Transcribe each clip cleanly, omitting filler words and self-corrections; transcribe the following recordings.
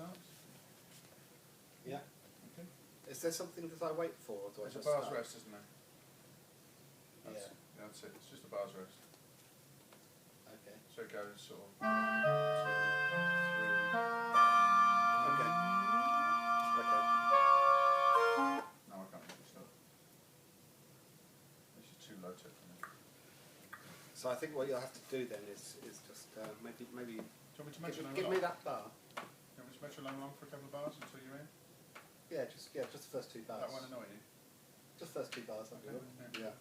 starts. Yeah. Okay. Is there something that I wait for, or do I It's a just bar's start? rest, isn't there? That's it. It's just a bar's rest. Okay. So it goes sort of 1, 2, 3. Okay. Okay. No, I can't make it stop. This is too low tech for me. So I think what you'll have to do then is just maybe Do you want me to metronome give along? me that bar. Do you want me to metronome along for a couple of bars until you're in? Yeah, just the first two bars. That won't annoy you? Just first two bars. That'll be Okay, good. Yeah.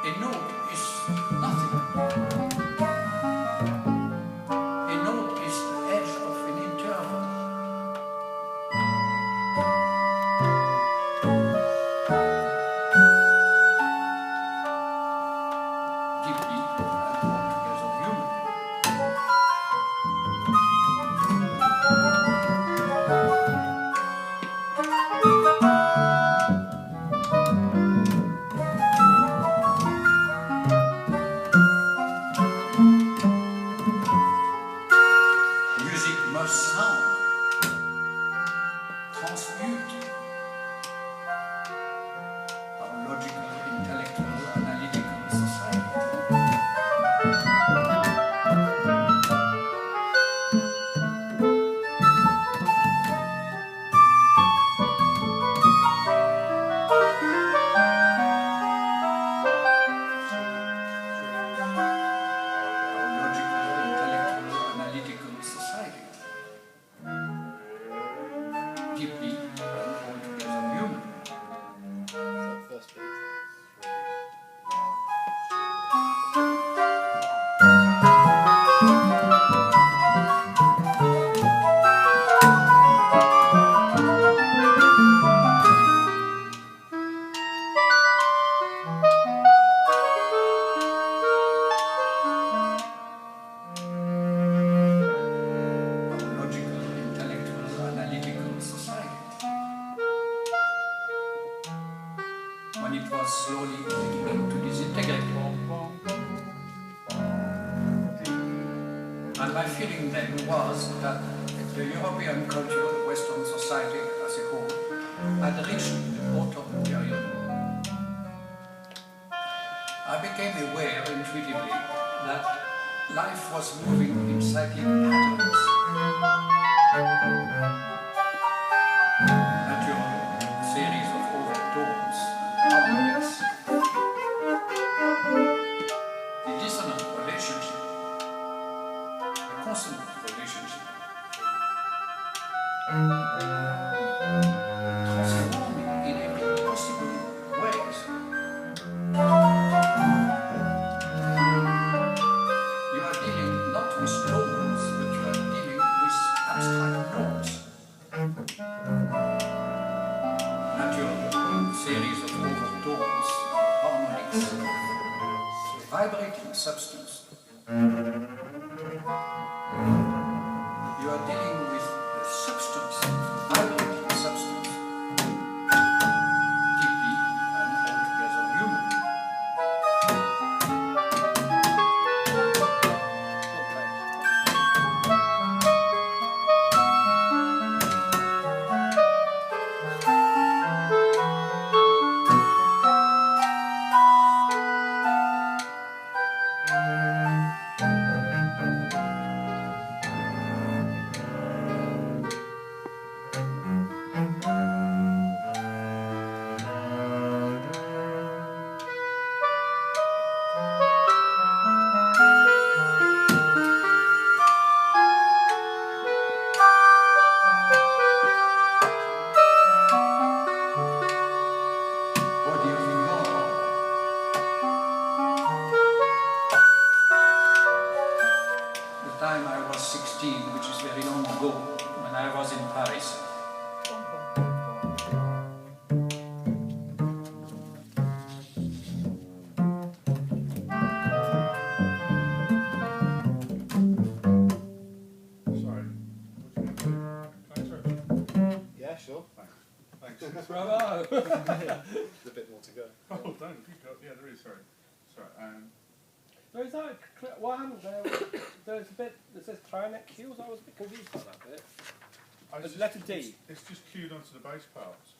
A note is nothing. A note is the edge of an interval. Deeply and altogether human. Music must sound, transmute our logical, intellectual, analytical society. Our logical, intellectual, analytical society. Deeply and altogether human. So first beat. Our logical, intellectual, analytical society. When it was slowly beginning to disintegrate. And my feeling then was that the European culture, the Western society as a whole, had reached the autumn period. I became aware intuitively that life was moving in cyclic patterns. Natural series of overtones and harmonies. The dissonant relationship, the consonant relationship, transforming in every possible ways. You are dealing not with tones, but you are dealing with abstract notes. Natural series of overtones, harmonics, vibrating substance. You are dealing with the substance, vibrating substance, deeply and altogether human. What do you think more? The time I was 16, which is very long ago, when I was in Paris, sure? Thanks. Bravo! There's a bit more to go. Oh, don't. Yeah, there is, sorry. Sorry, There is that, what happened there? There's a bit that says clarinet cues. I was a bit confused by that bit. it's Letter D. It's just cued onto the bass parts.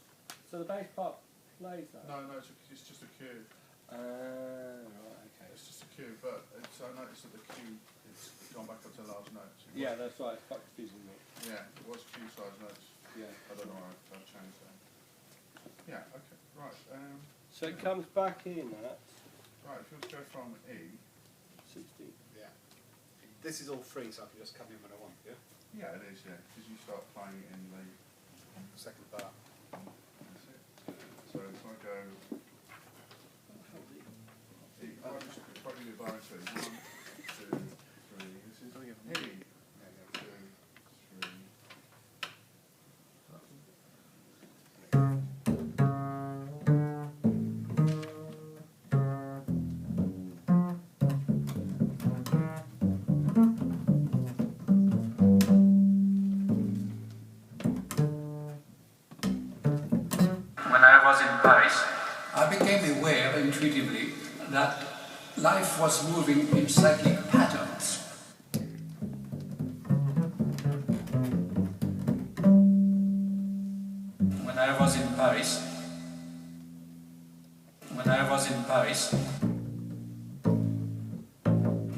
So the bass part plays that? No, it's just a cue. Right, okay. It's just a cue, but I noticed that the cue has gone back up to large notes. Yeah, that's right. It's quite confusing me. Yeah, it was cue size notes. Yeah. I don't know why I've changed that. Yeah, okay, right. So it comes back in at Right, if you want to go from E. 16. Yeah. This is all free, so I can just come in when I want, yeah? Yeah, it is, yeah, because you start playing it in the Second bar. That's it. So if I go E, I'll just probably do bar two. 1, 2, 3. This is E. 2, 3. When I was in Paris, I became aware intuitively that life was moving in cyclic patterns. When I was in Paris, when I was in Paris,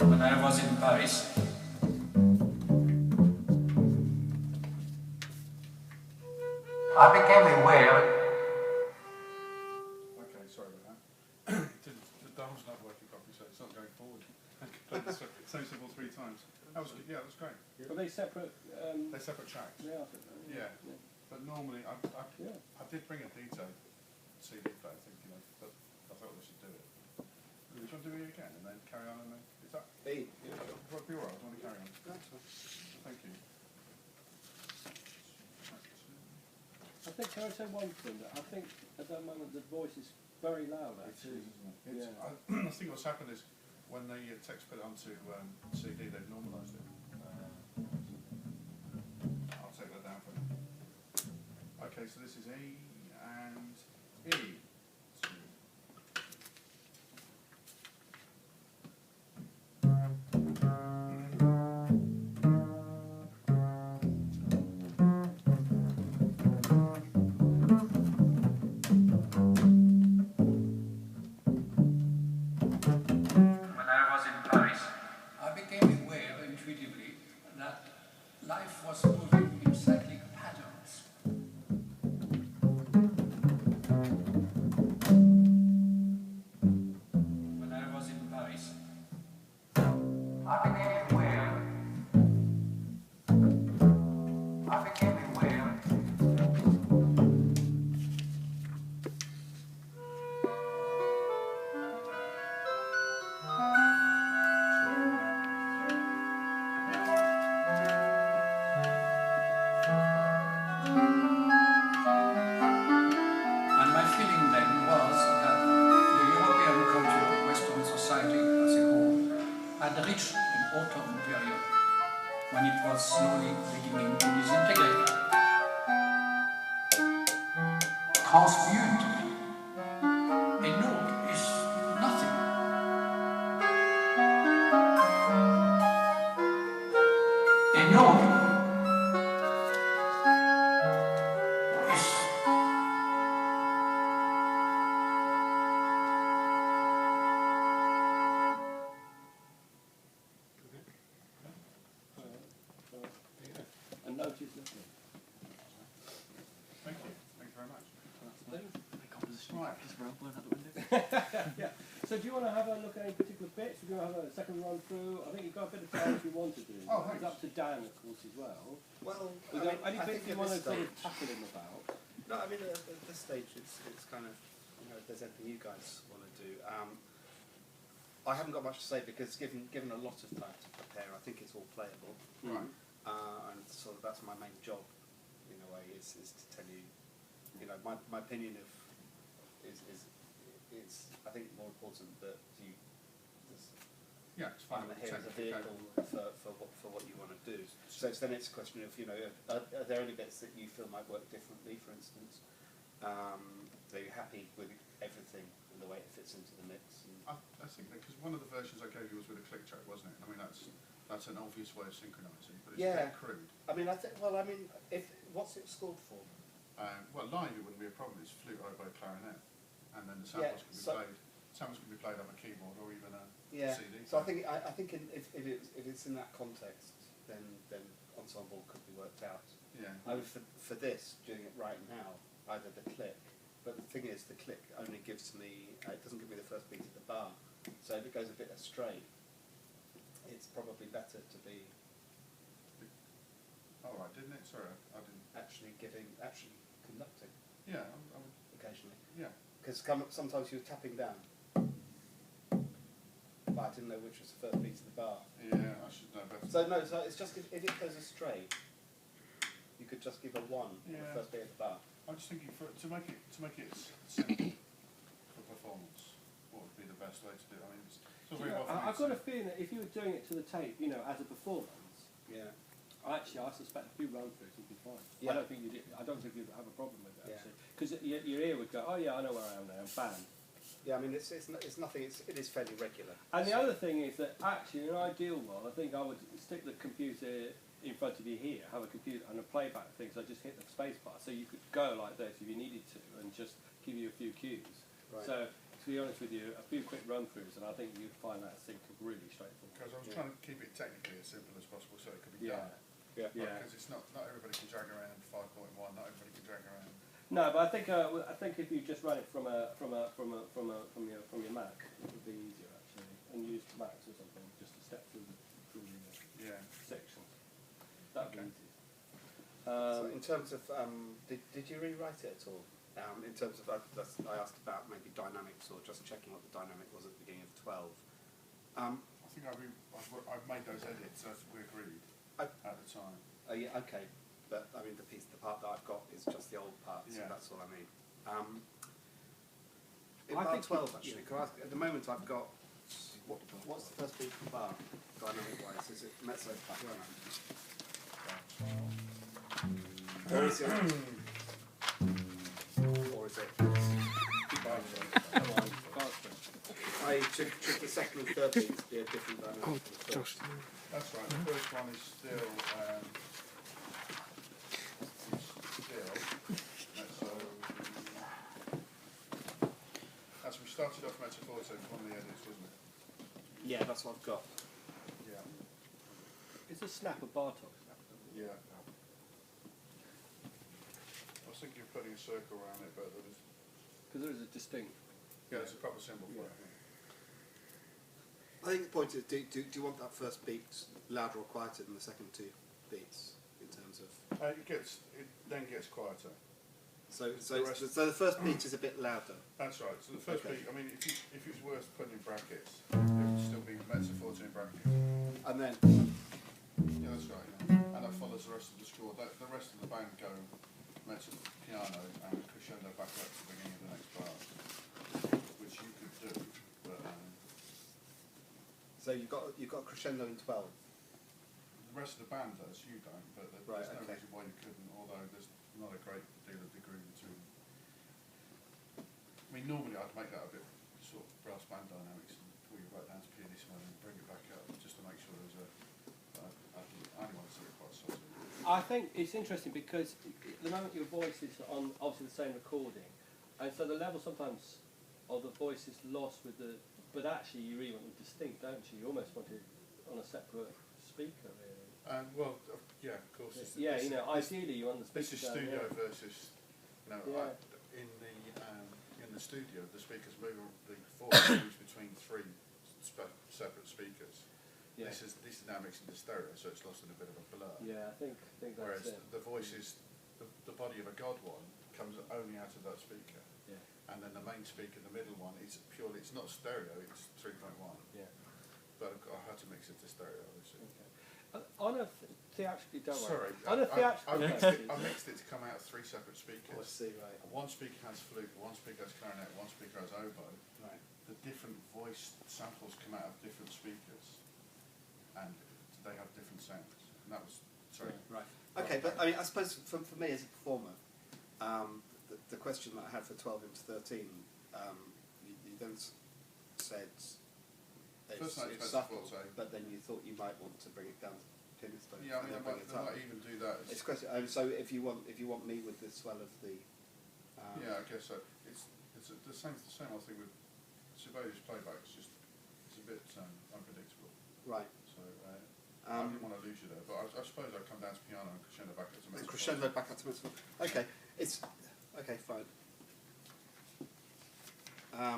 when I was in Paris, I became aware. Okay, sorry about that. The dial's not working properly, so it's not going forward. Same symbol 3 times. That was good. Yeah, that's great. Are they separate? They're separate tracks. They are. Yeah. But normally, I did bring a detail CD player, thinking but I thought we should do it. Do you want to do it again and then carry on? And then, is that? E. Yeah, sure. Would be alright? I want to carry on. That's fine. Thank you. I think, can I say one thing? That I think at that moment the voice is very loud actually. It's, Yeah. I think what's happened is when the text put it onto CD, they've normalised it. I'll take that down for you. Okay, so this is E and E. I became aware intuitively that life was moving in cyclic patterns. When I was in Paris, I became aware. I became aware. And my feeling then was that the European culture, Western society as a whole, had reached an autumn period when it was slowly beginning to disintegrate, transmute. A note is nothing. A note is And note is nothing. Thank you. Thank you very much. Right. Yeah. So do you want to have a look at any particular bits? Do you want to have a second run through? I think you've got a bit of time if you want to do. Oh, It's thanks. up to Dan, of course, as well. Well, Is there any bits you want to sort of tackle him about? No, I mean, at this stage, it's kind of, if there's anything you guys want to do. I haven't got much to say because given a lot of time to prepare, I think it's all playable. Right. And sort of that's my main job, in a way, is to tell you, my opinion of is I think more important that you Yeah, it's fine. Here is a vehicle for what you want to do. So then it's a question of, are there any bits that you feel might work differently, for instance? Are you happy with everything and the way it fits into the mix? I think that because one of the versions I gave you was with a click track, wasn't it? I mean, that's an obvious way of synchronising, but it's a bit crude. I mean, what's it scored for? Well, live it wouldn't be a problem. It's flute, oboe, clarinet, and then the samples can be played. Samples can be played on a keyboard or even a CD. So I think if it's in that context, then ensemble could be worked out. Yeah. I mean, for this, doing it right now, either the click, but the thing is, the click only gives me, it doesn't give me the first beat of the bar. So if it goes a bit astray, it's probably better to be. Oh, right, didn't it? Sorry, I didn't. Actually conducting. Yeah, occasionally. Yeah. Because sometimes you're tapping down, but I didn't know which was the first beat of the bar. Yeah, I should know better. So no, so it's just if it goes astray, you could just give a 1 on the first beat of the bar. I'm just thinking to make it simple for performance, what would be the best way to do it? I mean, it's not very often. I've got a feeling that if you were doing it to the tape, as a performance, I suspect a few run-throughs would be fine. Yeah. I don't think you'd have a problem with it, actually. Because your ear would go, oh yeah, I know where I am now, bam. Yeah, I mean, it's nothing, it is fairly regular. And the other thing is that actually, in an ideal world, I think I would stick the computer in front of you here, have a computer and a playback thing, so I just hit the space bar, so you could go like this if you needed to, and just give you a few cues. Right. So, to be honest with you, a few quick run-throughs, and I think you'd find that sync really straightforward. Because I was trying to keep it technically as simple as possible, so it could be done. Yeah. Because it's not everybody can drag around 5.1, not everybody can drag around. No, but I think if you just run it from your Mac, it would be easier actually, and use Macs or something just to step through the sections. That would be easy. So in terms of, did you rewrite it at all? In terms of, I asked about maybe dynamics or just checking what the dynamic was at the beginning of 12. I think I've made those edits as we agreed at the time. Yeah, okay. But I mean, the part that I've got is just the old part, so that's all I mean. In bar 12, actually, can I ask, at the moment I've got, what's the first beat of the bar, dynamic-wise? Is it mezzo background? Or is it? Should the second and third beats be a different dynamic? That's right. The first one is still. As we started off Metaforte, one of the edits, wasn't it? Yeah, that's what I've got. Yeah. It's a snap of Bartok snap. Yeah. I was thinking of putting a circle around it, but there was. Because there is a distinct. Yeah, it's a proper symbol for it. I think the point is, do you want that first beat louder or quieter than the second two beats in terms of? It then gets quieter. So the first beat is a bit louder. That's right. So the first beat, I mean, if it was worth putting in brackets, it would still be mezzo forte in brackets. And then. Yeah, that's right. Yeah. And that follows the rest of the score. The rest of the band go mezzo piano and crescendo back up to the beginning of the next bar, which you could do, but. So you've got crescendo in 12. The rest of the band does, you don't, but there's no reason why you couldn't, although there's not a great deal of degree between. I mean, normally I'd make that a bit sort of brass band dynamics and pull you right down to pianissimo and bring it back up just to make sure there's I only want to see it quite softly. I think it's interesting because at the moment your voice is on obviously the same recording, and so the level sometimes of the voice is lost with the. But actually, you really want them distinct, don't you? You almost want it on a separate speaker, really. Yeah, of course. Ideally you want the speaker. This is studio versus, Yeah. in the studio, the speakers move, the voice moves between three separate speakers. Yeah. This is now mixed into stereo, so it's lost in a bit of a blur. Yeah, I think that's Whereas it. the voice is, the body of a God one comes only out of that speaker. Yeah. And then the main speaker, the middle one, it's not stereo, it's 3.1. Yeah. But I had to mix it to stereo, obviously. Okay. On a theatrically, don't worry. Sorry, On a theatrical basis, I mixed it to come out of 3 separate Oh, I speakers. see, right. One speaker has flute, one speaker has clarinet, one speaker has oboe. Right. The different voice samples come out of different speakers, and they have different sounds. And that was, sorry. Right. Okay, but I mean, I suppose for me as a performer, the question that I had for 12 into 13, you then said First note it's is subtle, forte. but then you thought you might want to bring it down to tennis tone. Yeah, I and mean, then they bring it up. might even do that. It's a question. So if you want me with the swell of the. Yeah, I guess so. It's the same old thing with Sibelius playback. It's a bit unpredictable. Right. So I didn't want to lose you there, but I suppose I'd come down to piano and crescendo back up to mezzo. Crescendo back up to mezzo. Okay, it's okay. Fine. I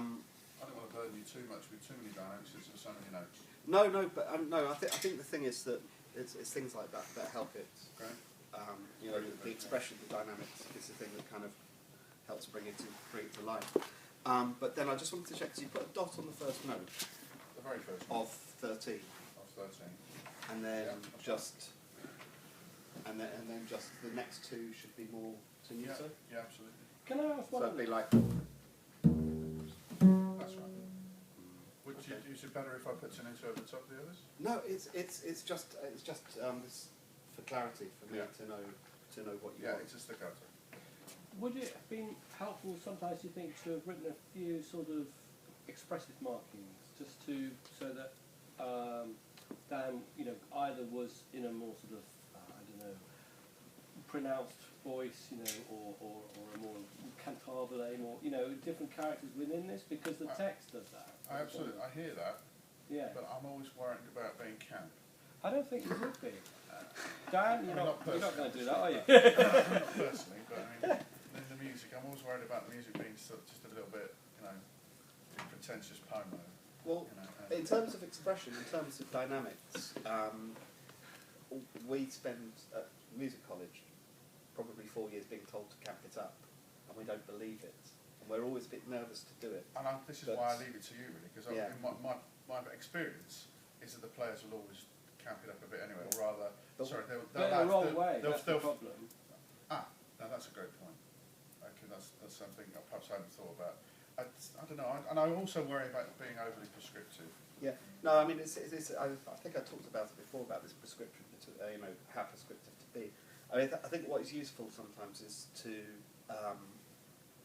don't want to burden you too much with too many dynamics and so many notes. No, but no. I think the thing is that it's things like that help it. Okay. You know, the expression, the dynamics is the thing that kind of helps bring it to life. But then I just wanted to check, because you put a dot on the first note The very first of 13, of 13. and then Yeah. just the next two should be more tenuto. Yeah, absolutely. can I ask So one? it'd be like. That's right. Would you use it better if I put tenuto over the top of the others? No, it's just this for clarity for me Yeah. to know what you Yeah, want. it's a staccato. Would it have been helpful sometimes, you think, to have written a few sort of expressive markings, just so that Dan, either was in a more sort of pronounced voice, or a more cantabile, more different characters within this, because the text does that. I hear that, Yeah. but I'm always worried about being camp. I don't think you would be. Dan, you're not personally. going to do that, are you? Personally, but I mean, in the music, I'm always worried about the music being just a little bit, pretentious pomo. Well, in terms of expression, in terms of dynamics, we spend at music college probably 4 years being told to camp it up, and we don't believe it, and we're always a bit nervous to do it. And this is why I leave it to you, really, because Yeah. my experience is that the players will always camp it up a bit anyway, or rather, But- they'll But in the wrong way, that's the they'll problem. now that's a great point. Okay, that's something I perhaps I hadn't thought about. I don't know, and I also worry about being overly prescriptive. Yeah. No, I mean, I think I talked about it before about this prescription, how prescriptive to be. I mean, I think what is useful sometimes is to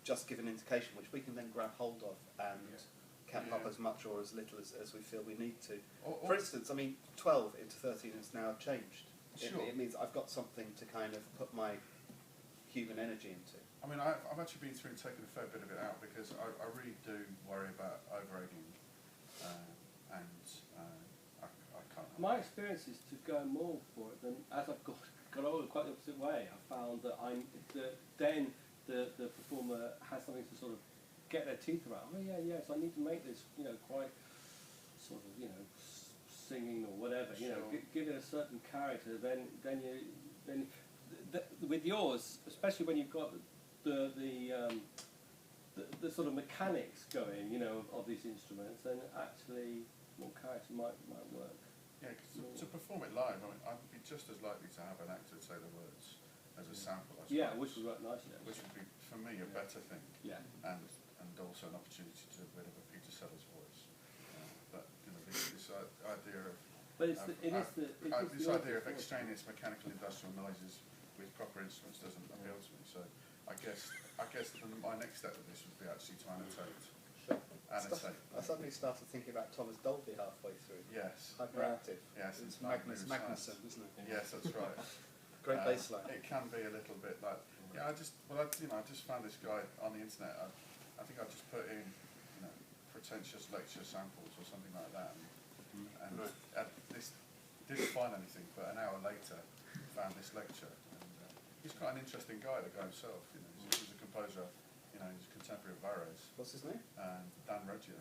just give an indication which we can then grab hold of and camp up as much or as little as we feel we need to. For instance, I mean, 12 into 13 has now changed. Sure. It means I've got something to kind of put my human energy into. I mean, I've actually been through and taken a fair bit of it out, because I really do worry about over-egging, and I can't. My experience is to go more for it than, as I've got older, quite the opposite way. I found that then the performer has something to sort of get their teeth around. Oh yeah, yes, I need to make this, quite sort of, singing or whatever. Sure. Give it a certain character. Then with yours, especially when you've got the sort of mechanics going, of these instruments, then actually more character might work. Yeah, because to perform it live, I mean, I'd be just as likely to have an actor say the words as a sample, I suppose. Yeah, which would work nicely. Which would be, for me, a better thing. Yeah. And also an opportunity to do a bit of a Peter Sellers voice. But this idea of this idea of extraneous mechanical industrial noises with proper instruments doesn't appeal to me. So I guess my next step with this would be actually to annotate. I suddenly started thinking about Thomas Dolby halfway through. Yes. Hyperactive. Yes. It's Magnuson, isn't it? Yes, that's right. Great bass line. It can be a little bit like, I just found this guy on the internet. I think I just put in, pretentious lecture samples or something like that, and this didn't find anything. But an hour later, found this lecture. And, he's quite an interesting guy, the guy himself. He's a composer. He's a contemporary of Varese. What's his name? Dan Ruggier.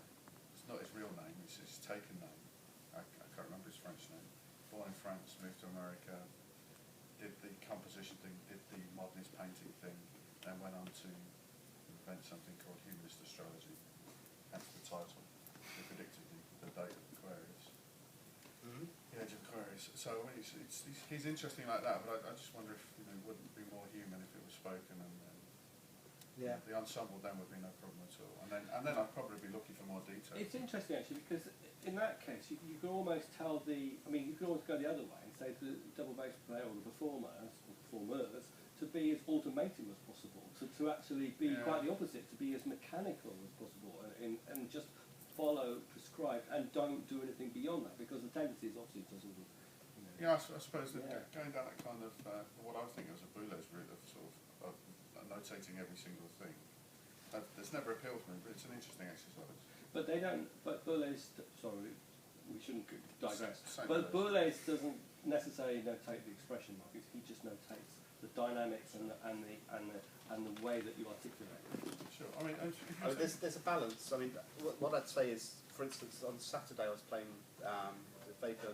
It's not his real name. It's his taken name. I can't remember his French name. Born in France, moved to America. Did the composition thing, did the modernist painting thing, then went on to invent something called humanist astrology, hence the title. He predicted the date of Aquarius. The age of Aquarius. so I mean, he's interesting like that, but I just wonder if it wouldn't be more human if it was spoken, and Yeah. the ensemble then would be no problem at all. And then I'd probably be looking for more detail. It's interesting actually because in that case you could almost tell you could almost go the other way and say to the double bass player or the performers to be as automated as possible, to actually be quite the opposite, to be as mechanical as possible, and just follow prescribed and don't do anything beyond that, because the tendency is obviously to sort of. Yeah, I suppose that going down that kind of what I was thinking was a Boulet's route of sort of notating every single thing. That's never appealed to me, but it's an interesting exercise. But they don't. But Boulet's. Sorry, we shouldn't digress. Same But Boulet's doesn't necessarily notate the expression markers. He just notates the dynamics and the way that you articulate it. Sure. I mean, there's a balance. I mean, what I'd say is, for instance, on Saturday I was playing the Vapor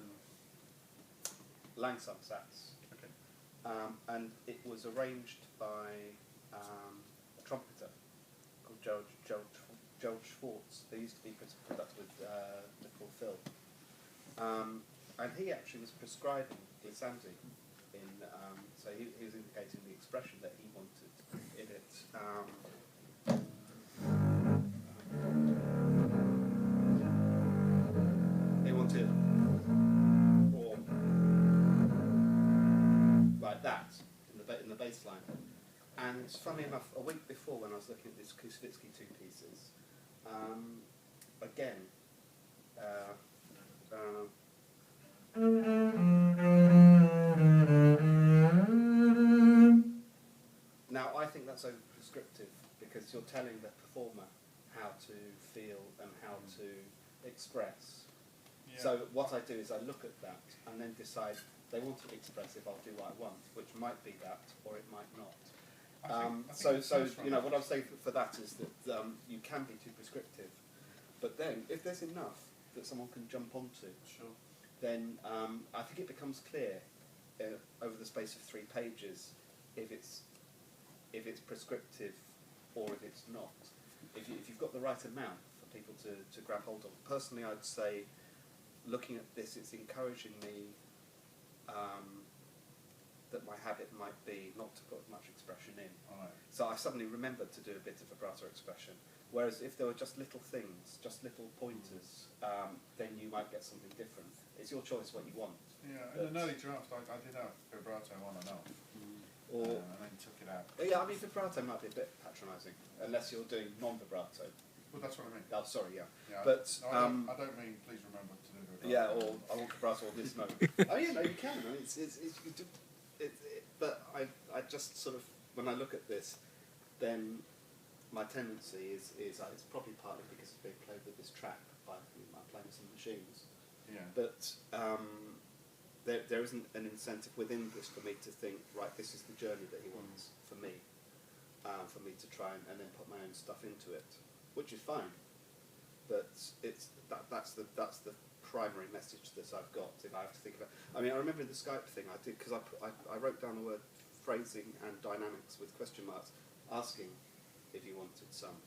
Langsam Sats, and it was arranged by a trumpeter called Gerald Schwartz. They used to be product with Nicole Phil, and he actually was prescribing glissandi in. So he was indicating the expression that he wanted in it. He wanted or like that in the bass line. And funnily enough, a week before, when I was looking at this Kusvitsky two pieces, again, now I think that's over prescriptive, because you're telling the performer how to feel and how to express. yeah. So what I do is I look at that and then decide they want to be expressive, I'll do what I want, which might be that or it might not. I think So what I'm saying for that is that you can be too prescriptive, but then if there's enough that someone can jump onto, Sure. then I think it becomes clear over the space of 3 pages if it's prescriptive or if it's not. If you've got the right amount for people to grab hold of. Personally, I'd say, looking at this, it's encouraging me that my habit might be not to put much expression in. Right. So I suddenly remembered to do a bit of vibrato expression. Whereas if there were just little things, just little pointers, then you might get something different. It's your choice what you want. Yeah, in an early draft, I did have vibrato on and off, Or and then took it out. yeah, I mean vibrato might be a bit patronising unless you're doing non-vibrato. Well, that's what I mean. Oh, sorry, yeah. Yeah, But I don't mean please remember to do vibrato. yeah, or I want vibrato or this note. Oh yeah, no, you can. I mean, but I just sort of, when I look at this, then my tendency is it's probably partly because it's being played with this track by I'm playing some machines. Yeah. But there isn't an incentive within this for me to think, right, this is the journey that he wants for me to try and then put my own stuff into it, which is fine. But that's the primary message that I've got. If I have to think about, I mean, I remember in the Skype thing I did, because I wrote down the word phrasing and dynamics with question marks, asking if you wanted some.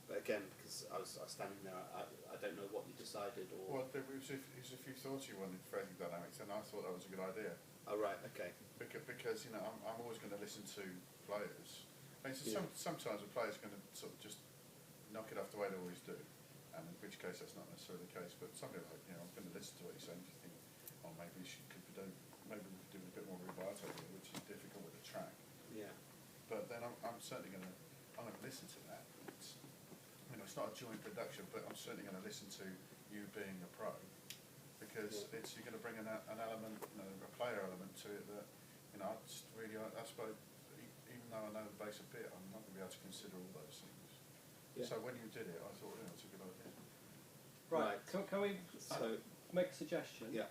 But again, because I was standing there, I don't know what you decided or. Well, it was if you thought you wanted phrasing dynamics, and I thought that was a good idea. Oh right, okay. Because I'm always going to listen to players. I mean, so sometimes a player's going to sort of just knock it off the way they always do, and in which case that's not necessarily the case. But something like I'm going to listen to what you're saying. You think, oh, maybe we could do a bit more rubato here, which is difficult with the track. Yeah. But then I'm certainly going to listen to that. It's not a joint production, but I'm certainly going to listen to you being a pro, because you're going to bring an element, a player element to it that I suppose, even though I know the bass a bit, I'm not going to be able to consider all those things. Yeah. So when you did it, I thought, it's a good idea. Right. Can we make a suggestion? Yeah.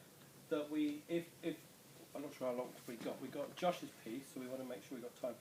That if I'm not sure how long we got. We got Josh's piece, so we want to make sure we got time